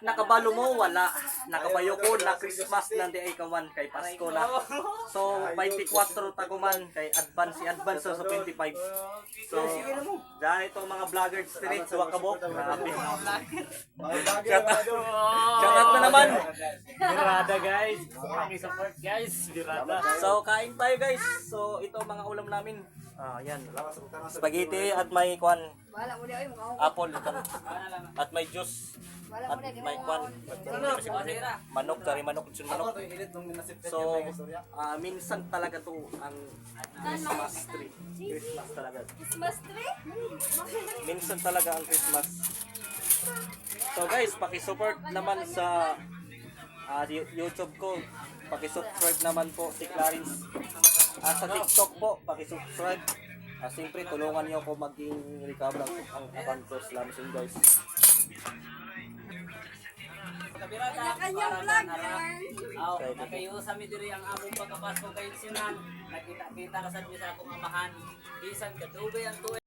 nakabalo mo, wala. Nakabayo ko na Christmas na di ay kawan kay Pasko na. So, 24 taguman kay advance sa 25. So, dahil itong mga vlogger street, suwa kabok. Grabe. Shoutout na naman. Birada guys. Paki-support guys. Birada. So, kain tayo guys. So, ito mga ulam namin. Yan. Spaghetti at may kwan. Apple. At may juice. At may kwan. Manok, dari manok. Manok. So, minsan talaga to ang Christmas tree. Christmas talaga. Christmas tree? Minsan talaga ang Christmas. So guys, paki-support naman sa YouTube ko. Paki-subscribe naman po si Clarence. Sa TikTok po, paki-subscribe. Siyempre, tulungan niyo ako maging recover ang account ko. Salamat sa inyo guys. Kanya-kanyang vlog yan. Nakayo sa midiri ang among pagkapasko kay sinan. Nakita-kita ka sa akong amahan. Bisan kadugay ang tuwa.